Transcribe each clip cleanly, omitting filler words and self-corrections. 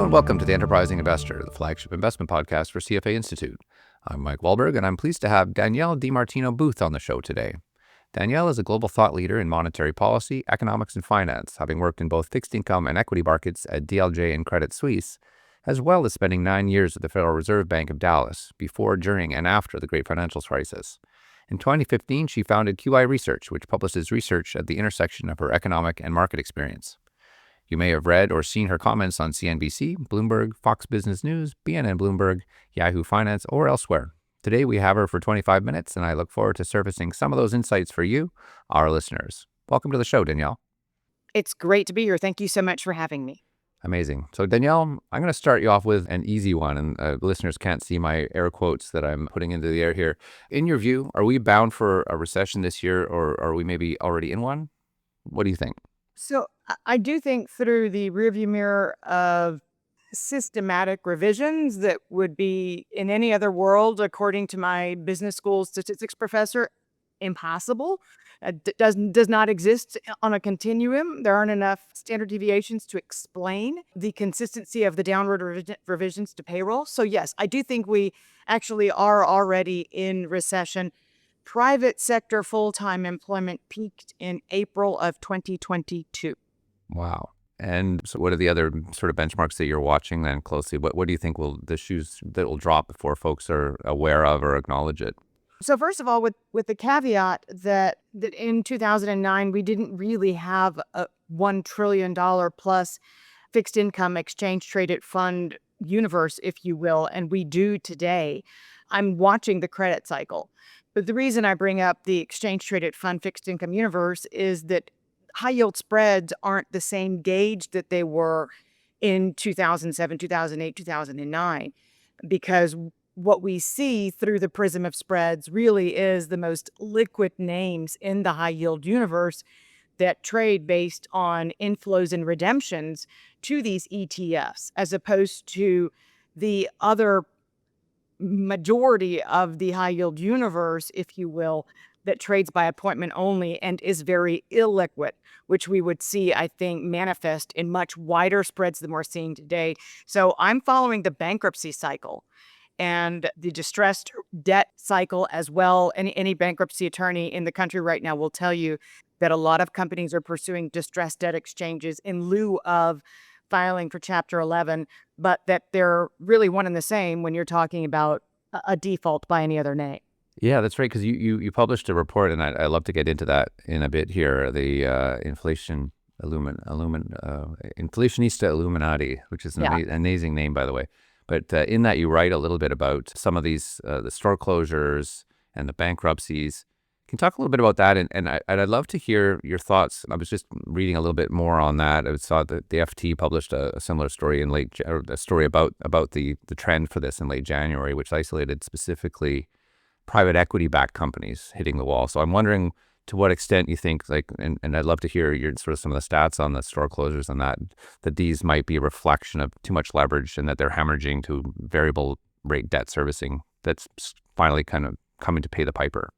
Hello and welcome to The Enterprising Investor, the flagship investment podcast for CFA Institute. I'm Mike Wallberg, and I'm pleased to have Danielle DiMartino Booth on the show today. Danielle is a global thought leader in monetary policy, economics, and finance, having worked in both fixed income and equity markets at DLJ and Credit Suisse, as well as spending 9 years at the Federal Reserve Bank of Dallas, before, during, and after the Great Financial Crisis. In 2015, she founded QI Research, which publishes research at the intersection of her economic and market experience. You may have read or seen her comments on CNBC, Bloomberg, Fox Business News, BNN Bloomberg, Yahoo Finance, or elsewhere. Today we have her for 25 minutes, and I look forward to surfacing some of those insights for you, our listeners. Welcome to the show, Danielle. It's great to be here. Thank you so much for having me. Amazing. So Danielle, I'm going to start you off with an easy one, and listeners can't see my air quotes that I'm putting into the air here. In your view, are we bound for a recession this year, or are we maybe already in one? What do you think? So I do think through the rearview mirror of systematic revisions that would be in any other world, according to my business school statistics professor, impossible. Does not exist on a continuum. There aren't enough standard deviations to explain the consistency of the downward revisions to payroll. So yes, I do think we actually are already in recession. Private sector full-time employment peaked in April of 2022. Wow. And so what are the other sort of benchmarks that you're watching then closely? What do you think the shoes that will drop before folks are aware of or acknowledge it? So first of all, with the caveat that in 2009, we didn't really have a $1 trillion plus fixed income exchange traded fund universe, if you will, and we do today. I'm watching the credit cycle. But the reason I bring up the exchange traded fund fixed income universe is that high yield spreads aren't the same gauge that they were in 2007, 2008, 2009, because what we see through the prism of spreads really is the most liquid names in the high yield universe that trade based on inflows and redemptions to these ETFs, as opposed to the other majority of the high yield universe, if you will, that trades by appointment only and is very illiquid, which we would see, I think, manifest in much wider spreads than we're seeing today. So I'm following the bankruptcy cycle and the distressed debt cycle as well. Any bankruptcy attorney in the country right now will tell you that a lot of companies are pursuing distressed debt exchanges in lieu of filing for Chapter 11, but that they're really one and the same when you're talking about a default by any other name. Yeah, that's right, because you published a report, and I'd love to get into that in a bit here, the Inflationista Illuminati, which is an amazing name, by the way. But in that, you write a little bit about some of these, the store closures and the bankruptcies. Can you talk a little bit about that? And I'd love to hear your thoughts. I was just reading a little bit more on that. I saw that the FT published a similar story a story about the trend for this in late January, which isolated specifically private equity-backed companies hitting the wall. So I'm wondering to what extent you think, and I'd love to hear your sort of some of the stats on the store closures and that these might be a reflection of too much leverage and that they're hemorrhaging to variable rate debt servicing that's finally kind of coming to pay the piper.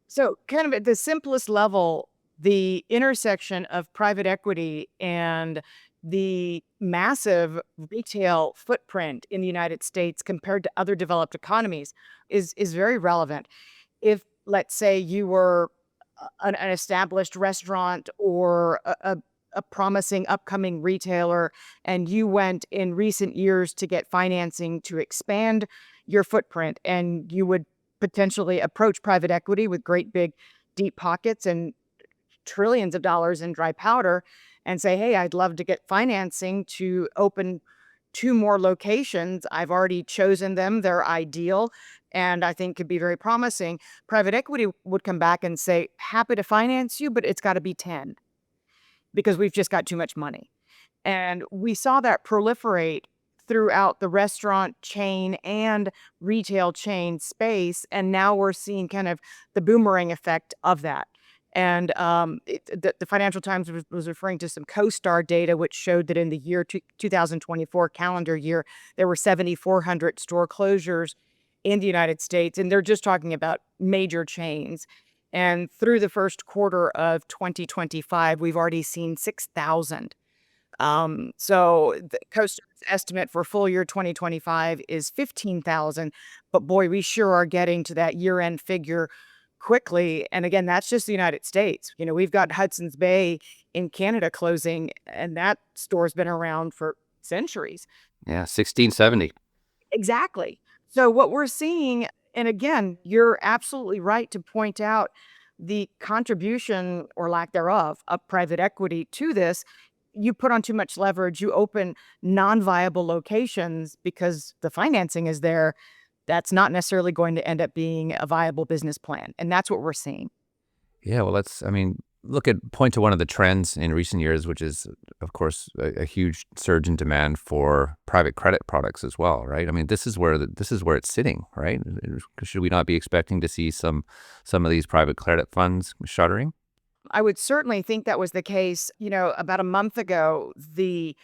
So kind of at the simplest level, the intersection of private equity and the massive retail footprint in the United States compared to other developed economies is very relevant. If, let's say, you were an established restaurant or a promising upcoming retailer, and you went in recent years to get financing to expand your footprint, and you would potentially approach private equity with great big deep pockets and trillions of dollars in dry powder and say, hey, I'd love to get financing to open 2 more locations. I've already chosen them. They're ideal and I think could be very promising. Private equity would come back and say, happy to finance you, but it's got to be 10 because we've just got too much money. And we saw that proliferate throughout the restaurant chain and retail chain space. And now we're seeing kind of the boomerang effect of that. And the Financial Times was referring to some CoStar data, which showed that in the year 2024 calendar year, there were 7,400 store closures in the United States. And they're just talking about major chains. And through the first quarter of 2025, we've already seen 6,000 So the Coast Guard's estimate for full year 2025 is 15,000, but boy, we sure are getting to that year-end figure quickly. And again, that's just the United States. We've got Hudson's Bay in Canada closing, and that store's been around for centuries. Yeah, 1670. Exactly. So what we're seeing, and again, you're absolutely right to point out the contribution or lack thereof of private equity to this. You put on too much leverage, you open non-viable locations because the financing is there. That's not necessarily going to end up being a viable business plan. And that's what we're seeing. Yeah, well, point to one of the trends in recent years, which is, of course, a huge surge in demand for private credit products as well, right? I mean, this is where it's sitting, right? Should we not be expecting to see some of these private credit funds shuttering? I would certainly think that was the case. About a month ago, the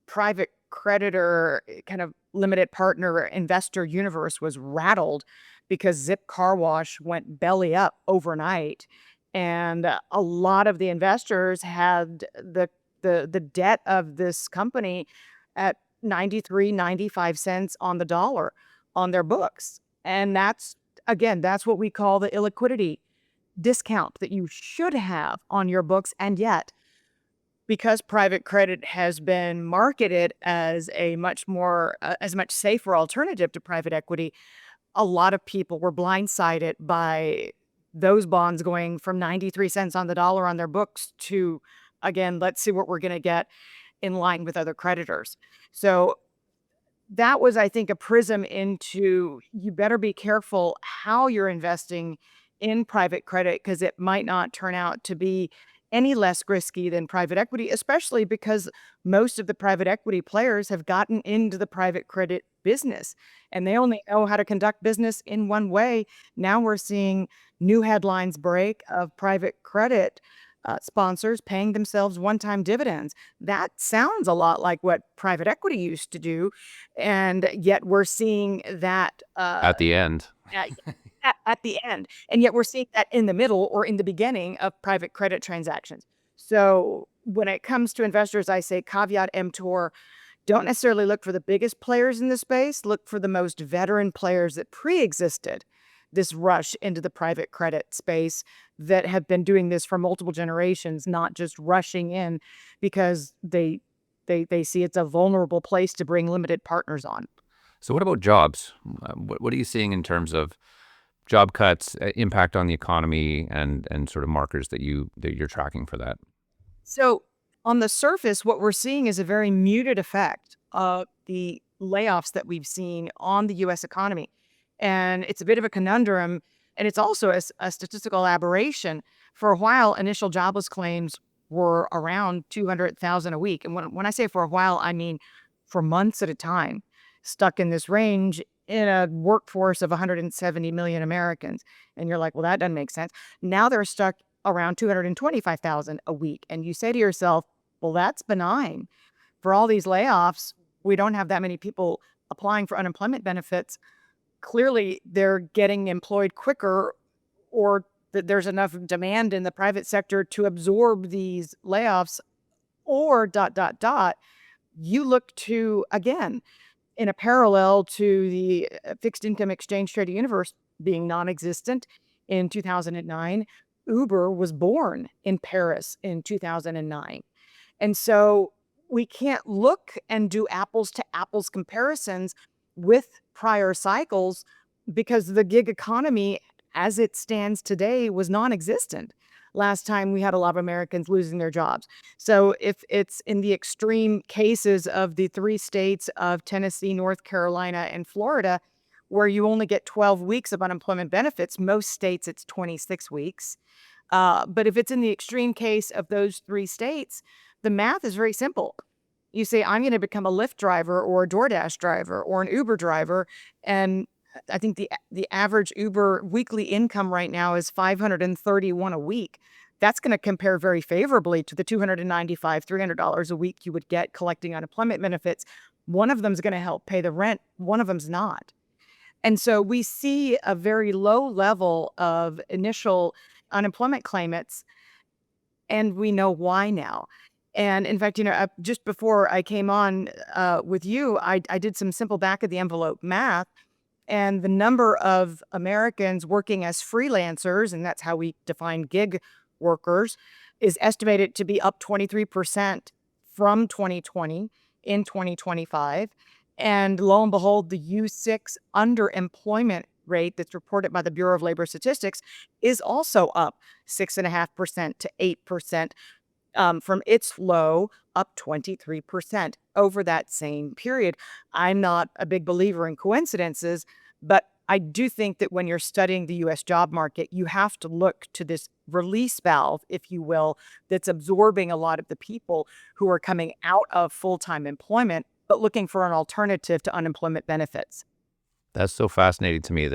private creditor kind of limited partner investor universe was rattled because Zip Car Wash went belly up overnight. And a lot of the investors had the debt of this company at 93, 95 cents on the dollar on their books. And that's what we call the illiquidity discount that you should have on your books. And yet, because private credit has been marketed as a as much safer alternative to private equity, a lot of people were blindsided by those bonds going from 93 cents on the dollar on their books to, again, let's see what we're going to get in line with other creditors. So that was, I think, a prism into you better be careful how you're investing in private credit because it might not turn out to be any less risky than private equity, especially because most of the private equity players have gotten into the private credit business and they only know how to conduct business in one way. Now we're seeing new headlines break of private credit sponsors paying themselves one-time dividends. That sounds a lot like what private equity used to do, and yet we're seeing that At the end. at, at the end, and yet we're seeing that in the middle or in the beginning of private credit transactions. So when it comes to investors, I say caveat emptor. Don't necessarily look for the biggest players in the space. Look for the most veteran players that pre-existed this rush into the private credit space that have been doing this for multiple generations, not just rushing in because they see it's a vulnerable place to bring limited partners on. So what about jobs? What are you seeing in terms of job cuts, impact on the economy, and sort of markers that you're tracking for that? So on the surface, what we're seeing is a very muted effect of the layoffs that we've seen on the US economy. And it's a bit of a conundrum. And it's also a statistical aberration. For a while, initial jobless claims were around 200,000 a week. And when I say for a while, I mean for months at a time, stuck in this range in a workforce of 170 million Americans. And you're like, well, that doesn't make sense. Now they're stuck around 225,000 a week. And you say to yourself, well, that's benign. For all these layoffs, we don't have that many people applying for unemployment benefits. Clearly, they're getting employed quicker, or that there's enough demand in the private sector to absorb these layoffs, or you look to, again, in a parallel to the fixed income exchange traded universe being non-existent in 2009, Uber was born in Paris in 2009. And so we can't look and do apples to apples comparisons with prior cycles because the gig economy as it stands today was non-existent last time we had a lot of Americans losing their jobs. So if it's in the extreme cases of the three states of Tennessee, North Carolina, and Florida, where you only get 12 weeks of unemployment benefits, most states it's 26 weeks. But if it's in the extreme case of those three states, the math is very simple. You say, I'm going to become a Lyft driver or a DoorDash driver or an Uber driver. And I think the average Uber weekly income right now is $531 a week. That's going to compare very favorably to the $295, $300 a week you would get collecting unemployment benefits. One of them is going to help pay the rent. One of them's not. And so we see a very low level of initial unemployment claimants, and we know why now. And in fact, just before I came on with you, I did some simple back of the envelope math, and the number of Americans working as freelancers, and that's how we define gig workers, is estimated to be up 23% from 2020 in 2025. And lo and behold, the U6 underemployment rate that's reported by the Bureau of Labor Statistics is also up 6.5% to 8%, from its low up 23% over that same period. I'm not a big believer in coincidences, but I do think that when you're studying the US job market, you have to look to this release valve, if you will, that's absorbing a lot of the people who are coming out of full time employment, but looking for an alternative to unemployment benefits. That's so fascinating to me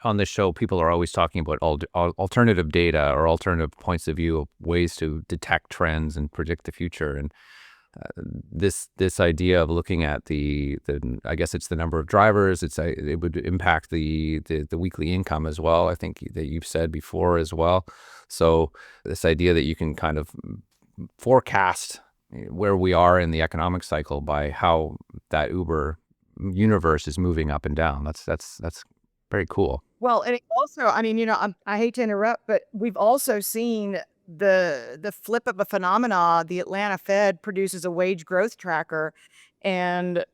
on this show, people are always talking about alternative data or alternative points of view, ways to detect trends and predict the future. And this idea of looking at the I guess it's the number of drivers. It would impact the weekly income as well. I think that you've said before as well. So this idea that you can kind of forecast where we are in the economic cycle by how that Uber universe is moving up and down. That's very cool. Well, and it also, I hate to interrupt, but we've also seen the flip of a phenomena. The Atlanta Fed produces a wage growth tracker, and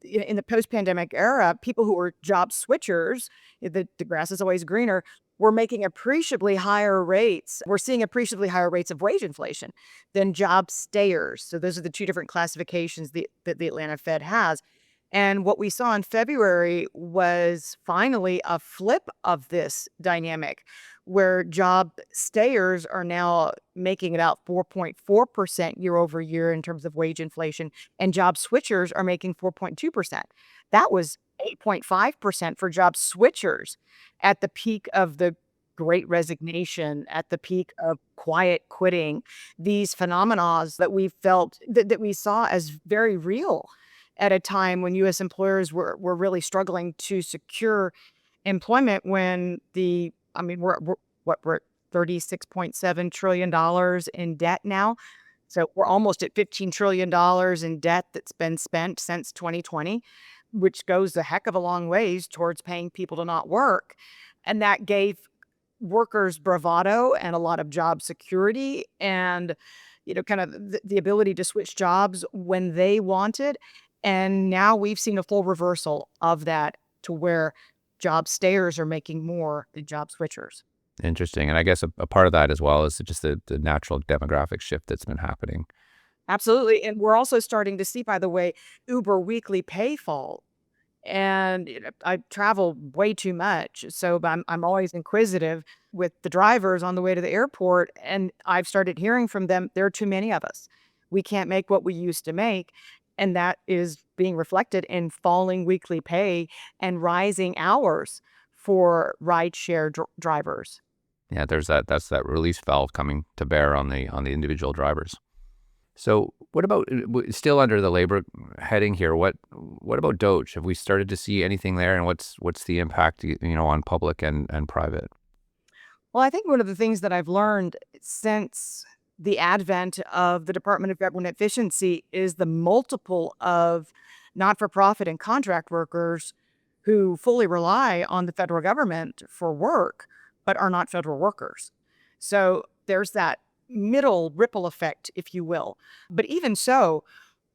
in the post-pandemic era, people who were job switchers, the grass is always greener, were making appreciably higher rates. We're seeing appreciably higher rates of wage inflation than job stayers. So those are the two different classifications that the Atlanta Fed has. And what we saw in February was finally a flip of this dynamic, where job stayers are now making about 4.4% year over year in terms of wage inflation, and job switchers are making 4.2%. That was 8.5% for job switchers at the peak of the Great Resignation, at the peak of quiet quitting, these phenomena that we felt that we saw as very real at a time when U.S. employers were really struggling to secure employment, when we're $36.7 trillion in debt now. So we're almost at $15 trillion in debt that's been spent since 2020, which goes a heck of a long ways towards paying people to not work. And that gave workers bravado and a lot of job security, and kind of the ability to switch jobs when they wanted. And now we've seen a full reversal of that, to where job stayers are making more than job switchers. Interesting. And I guess a part of that as well is just the natural demographic shift that's been happening. Absolutely. And we're also starting to see, by the way, Uber weekly pay fall. And I travel way too much, so I'm always inquisitive with the drivers on the way to the airport, and I've started hearing from them, there are too many of us. We can't make what we used to make, and that is being reflected in falling weekly pay and rising hours for rideshare drivers. Yeah, that's that release valve coming to bear on the individual drivers. So what about still under the labor heading here? What about Doge? Have we started to see anything there, and what's the impact on public and private? Well, I think one of the things that I've learned since the advent of the Department of Government Efficiency is the multiple of not-for-profit and contract workers who fully rely on the federal government for work, but are not federal workers. So there's that middle ripple effect, if you will. But even so,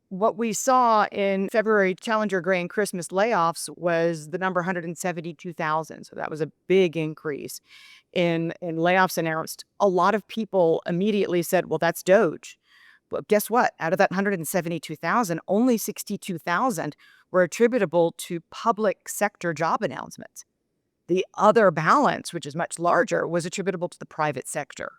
what we saw in February Challenger Grain Christmas layoffs was the number 172,000. So that was a big increase in layoffs announced. A lot of people immediately said, well, that's Doge. But guess what? Out of that 172,000, only 62,000 were attributable to public sector job announcements. The other balance, which is much larger, was attributable to the private sector.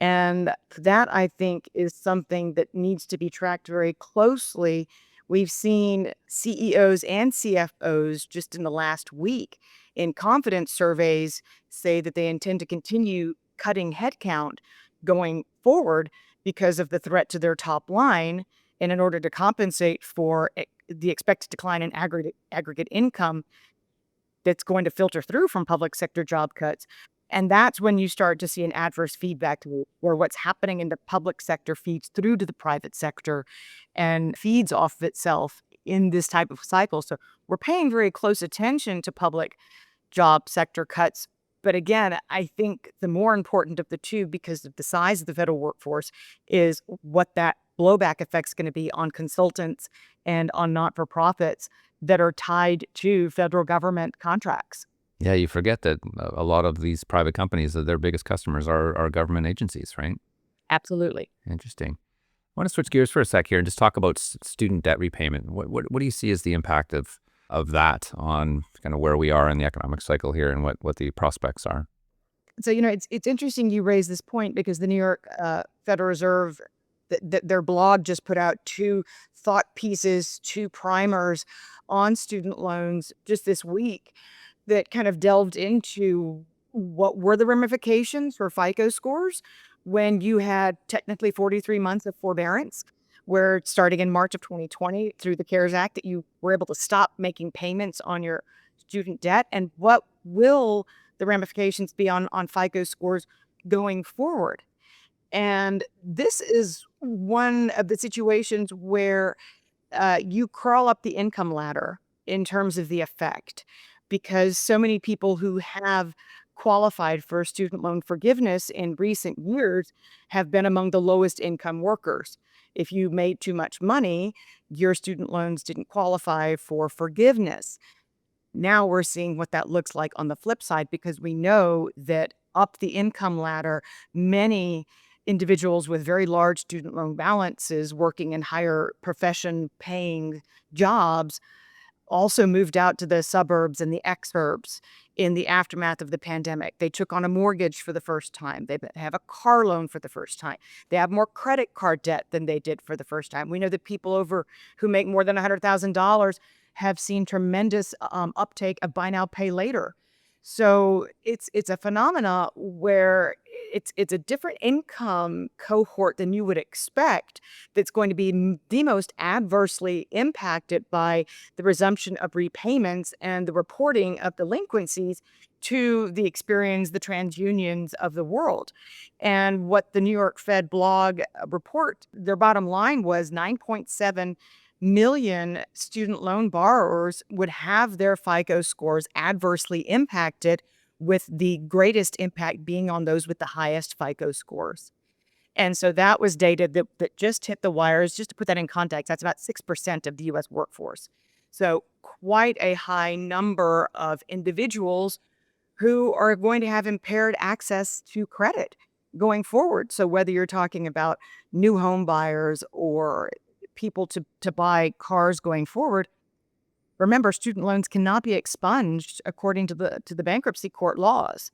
And that, I think, is something that needs to be tracked very closely. We've seen CEOs and CFOs just in the last week in confidence surveys say that they intend to continue cutting headcount going forward because of the threat to their top line. And in order to compensate for the expected decline in aggregate income that's going to filter through from public sector job cuts, And that's when you start to see an adverse feedback loop where what's happening in the public sector feeds through to the private sector and feeds off of itself in this type of cycle. So we're paying very close attention to public job sector cuts. But again, I think the more important of the two, because of the size of the federal workforce, is what that blowback effect's going to be on consultants and on not-for-profits that are tied to federal government contracts. Yeah, you forget that a lot of these private companies, that their biggest customers are government agencies, right? Absolutely. Interesting. I want to switch gears for a sec here and just talk about student debt repayment. What do you see as the impact of that on kind of where we are in the economic cycle here and what the prospects are? So, it's interesting you raise this point because the New York Federal Reserve, their blog just put out two thought pieces, two primers on student loans just this week that kind of delved into what were the ramifications for FICO scores when you had technically 43 months of forbearance, where starting in March of 2020 through the CARES Act that you were able to stop making payments on your student debt, and what will the ramifications be on FICO scores going forward. And this is one of the situations where you crawl up the income ladder in terms of the effect, because so many people who have qualified for student loan forgiveness in recent years have been among the lowest income workers. If you made too much money, your student loans didn't qualify for forgiveness. Now we're seeing what that looks like on the flip side, because we know that up the income ladder, many individuals with very large student loan balances working in higher profession paying jobs also moved out to the suburbs and the exurbs in the aftermath of the pandemic. They took on a mortgage for the first time. They have a car loan for the first time. They have more credit card debt than they did for the first time. We know that people over who make more than $100,000 have seen tremendous uptake of buy now, pay later. So it's a phenomena where it's a different income cohort than you would expect that's going to be the most adversely impacted by the resumption of repayments and the reporting of delinquencies to the Experians, the TransUnions of the world. And what the New York Fed blog report, their bottom line was 9.7 million student loan borrowers would have their FICO scores adversely impacted, with the greatest impact being on those with the highest FICO scores. And so that was data that just hit the wires. Just to put that in context, that's about 6% of the US workforce. So quite a high number of individuals who are going to have impaired access to credit going forward. So whether you're talking about new home buyers or people to buy cars going forward, remember, student loans cannot be expunged according to the bankruptcy court laws,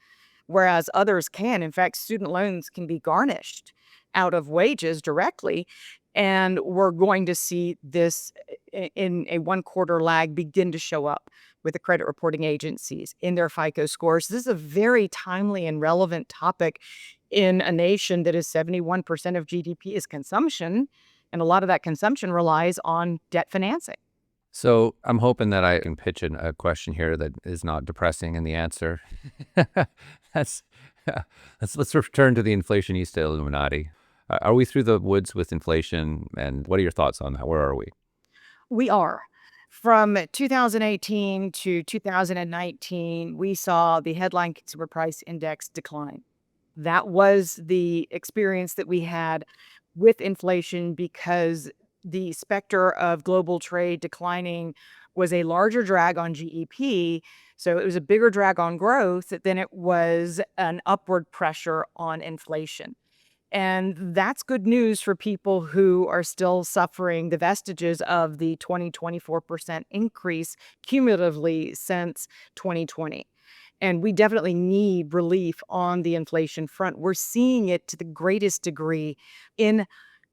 whereas others can. In fact, student loans can be garnished out of wages directly. And we're going to see this in a 1-quarter lag begin to show up with the credit reporting agencies in their FICO scores. This is a very timely and relevant topic in a nation that is 71% of GDP is consumption. And a lot of that consumption relies on debt financing. So I'm hoping that I can pitch a question here that is not depressing in the answer. That's let's return to the inflationista Illuminati. Are we through the woods with inflation, and what are your thoughts on that? Where are we? We are. From 2018 to 2019, we saw the headline consumer price index decline. That was the experience that we had with inflation, because the specter of global trade declining was a larger drag on GEP. So it was a bigger drag on growth than it was an upward pressure on inflation. And that's good news for people who are still suffering the vestiges of the 24% increase cumulatively since 2020. And we definitely need relief on the inflation front. We're seeing it to the greatest degree in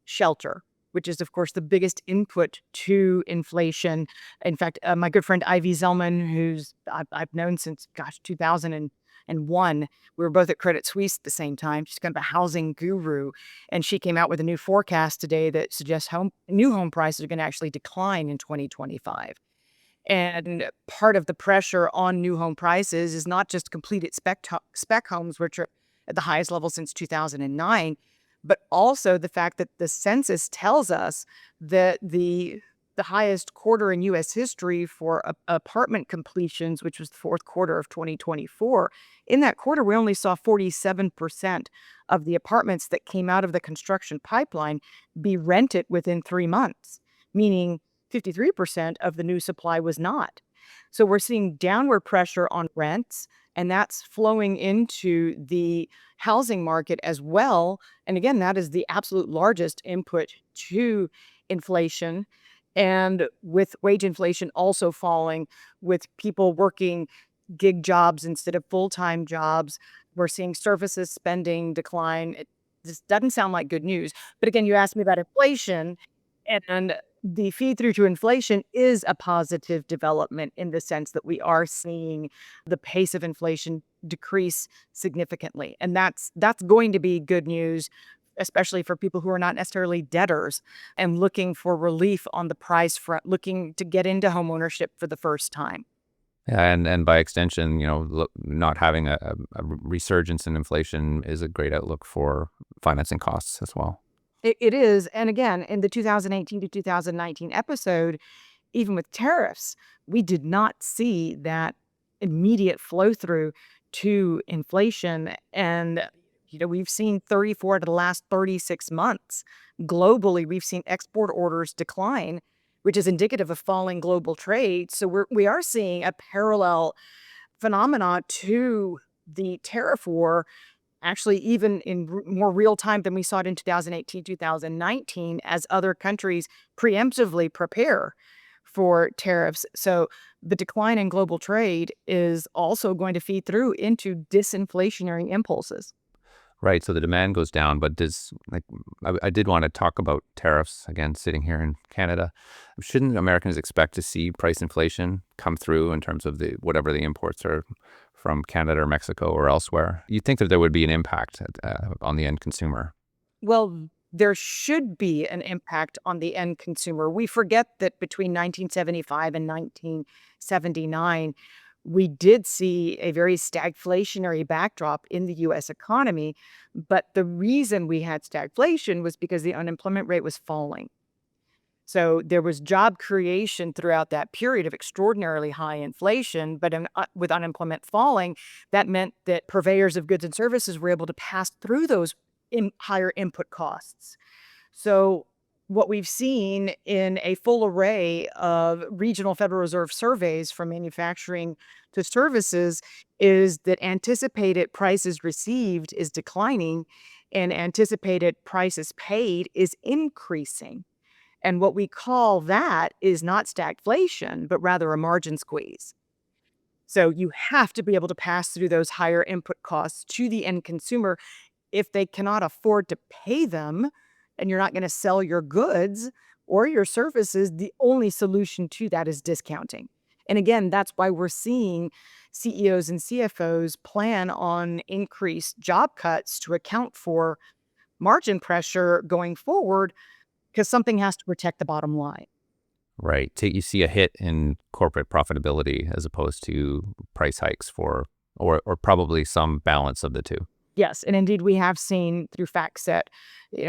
shelter, which is, of course, the biggest input to inflation. In fact, my good friend Ivy Zellman, who's I've known since, 2001. We were both at Credit Suisse at the same time. She's kind of a housing guru. And she came out with a new forecast today that suggests new home prices are going to actually decline in 2025. And part of the pressure on new home prices is not just completed spec homes, which are at the highest level since 2009, but also the fact that the census tells us that the highest quarter in U.S. history for apartment completions, which was the fourth quarter of 2024. In that quarter, we only saw 47% of the apartments that came out of the construction pipeline be rented within 3 months, meaning 53% of the new supply was not. So we're seeing downward pressure on rents, and that's flowing into the housing market as well. And again, that is the absolute largest input to inflation. And with wage inflation also falling, with people working gig jobs instead of full-time jobs, we're seeing services spending decline. It just doesn't sound like good news. But again, you asked me about inflation, and the feed through to inflation is a positive development in the sense that we are seeing the pace of inflation decrease significantly. And that's going to be good news, especially for people who are not necessarily debtors and looking for relief on the price front, looking to get into homeownership for the first time. Yeah, and by extension, not having a resurgence in inflation is a great outlook for financing costs as well. It is. And again, in the 2018 to 2019 episode, even with tariffs, we did not see that immediate flow through to inflation. And, we've seen 34 out of the last 36 months. Globally, we've seen export orders decline, which is indicative of falling global trade. So we are seeing a parallel phenomena to the tariff war, actually even in more real time than we saw it in 2018, 2019, as other countries preemptively prepare for tariffs. So the decline in global trade is also going to feed through into disinflationary impulses. Right. So the demand goes down, but I did want to talk about tariffs again, sitting here in Canada. Shouldn't Americans expect to see price inflation come through in terms of whatever the imports are from Canada or Mexico or elsewhere? You'd think that there would be an impact on the end consumer. Well, there should be an impact on the end consumer. We forget that between 1975 and 1979, we did see a very stagflationary backdrop in the US economy. But the reason we had stagflation was because the unemployment rate was falling. So there was job creation throughout that period of extraordinarily high inflation, but with unemployment falling, that meant that purveyors of goods and services were able to pass through those higher input costs. So what we've seen in a full array of regional Federal Reserve surveys from manufacturing to services is that anticipated prices received is declining and anticipated prices paid is increasing. And what we call that is not stagflation, but rather a margin squeeze. So you have to be able to pass through those higher input costs to the end consumer. If they cannot afford to pay them and you're not going to sell your goods or your services, the only solution to that is discounting. And again, that's why we're seeing CEOs and CFOs plan on increased job cuts to account for margin pressure going forward, because something has to protect the bottom line. Right. You see a hit in corporate profitability as opposed to price hikes or probably some balance of the two. Yes, and indeed we have seen through FactSet,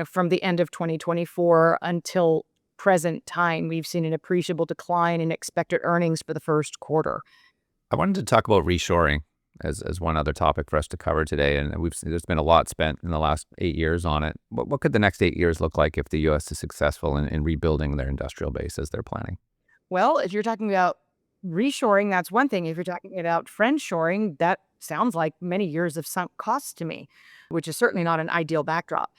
from the end of 2024 until present time, we've seen an appreciable decline in expected earnings for the first quarter. I wanted to talk about reshoring as one other topic for us to cover today, and there's been a lot spent in the last 8 years on it. What could the next 8 years look like if the U.S. is successful in rebuilding their industrial base as they're planning? Well, if you're talking about reshoring, that's one thing. If you're talking about friendshoring, that sounds like many years of sunk costs to me, which is certainly not an ideal backdrop.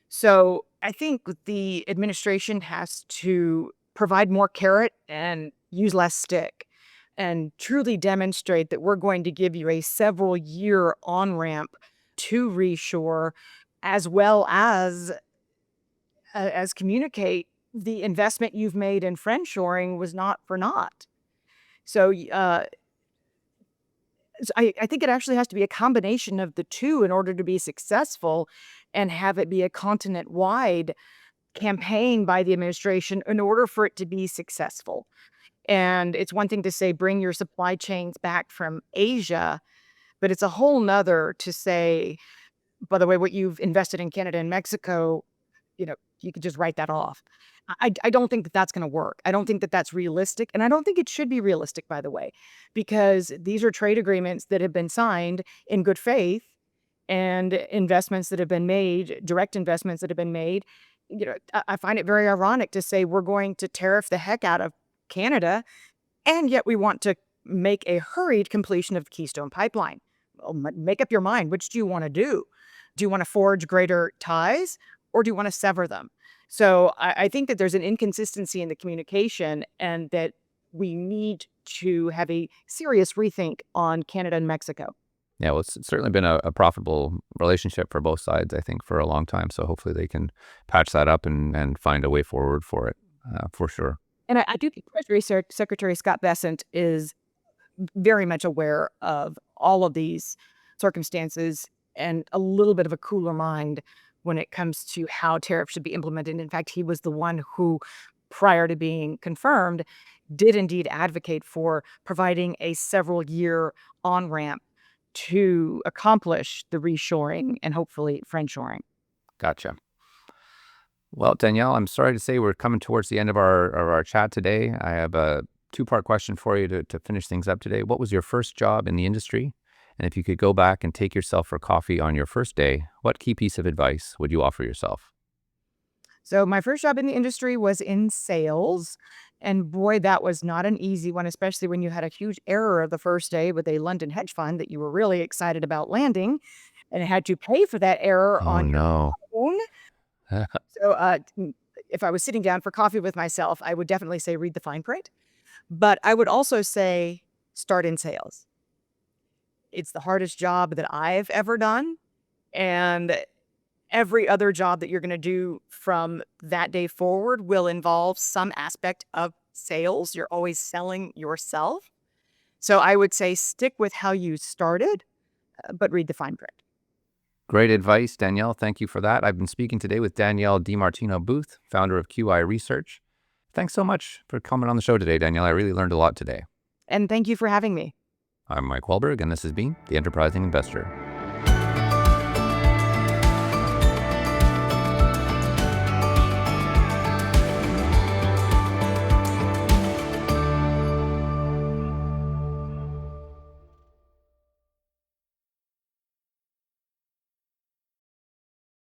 So I think the administration has to provide more carrot and use less stick and truly demonstrate that we're going to give you a several year on ramp to reshore, as well as communicate the investment you've made in friendshoring was not for naught. So I think it actually has to be a combination of the two in order to be successful, and have it be a continent-wide campaign by the administration in order for it to be successful. And it's one thing to say, bring your supply chains back from Asia, but it's a whole nother to say, by the way, what you've invested in Canada and Mexico, you could just write that off. I don't think that that's going to work. I don't think that that's realistic. And I don't think it should be realistic, by the way, because these are trade agreements that have been signed in good faith and investments that have been made, direct investments that have been made. I find it very ironic to say we're going to tariff the heck out of Canada, and yet we want to make a hurried completion of the Keystone Pipeline. Well, make up your mind. Which do you want to do? Do you want to forge greater ties, or do you want to sever them? So I think that there's an inconsistency in the communication, and that we need to have a serious rethink on Canada and Mexico. Yeah, well, it's certainly been a profitable relationship for both sides, I think, for a long time. So hopefully they can patch that up and find a way forward for it, for sure. And I do think Treasury Secretary Scott Bessent is very much aware of all of these circumstances and a little bit of a cooler mind when it comes to how tariffs should be implemented. In fact, he was the one who, prior to being confirmed, did indeed advocate for providing a several-year on-ramp to accomplish the reshoring and hopefully friendshoring. Gotcha. Well, Danielle, I'm sorry to say we're coming towards the end of our chat today. I have a two-part question for you to finish things up today. What was your first job in the industry? And if you could go back and take yourself for coffee on your first day, what key piece of advice would you offer yourself? So my first job in the industry was in sales. And boy, that was not an easy one, especially when you had a huge error the first day with a London hedge fund that you were really excited about landing and had to pay for that error Oh, on your no. own. So if I was sitting down for coffee with myself, I would definitely say read the fine print. But I would also say start in sales. It's the hardest job that I've ever done. And every other job that you're going to do from that day forward will involve some aspect of sales. You're always selling yourself. So I would say stick with how you started, but read the fine print. Great advice, Danielle. Thank you for that. I've been speaking today with Danielle DiMartino Booth, founder of QI Research. Thanks so much for coming on the show today, Danielle. I really learned a lot today. And thank you for having me. I'm Mike Wallberg, and this has been The Enterprising Investor.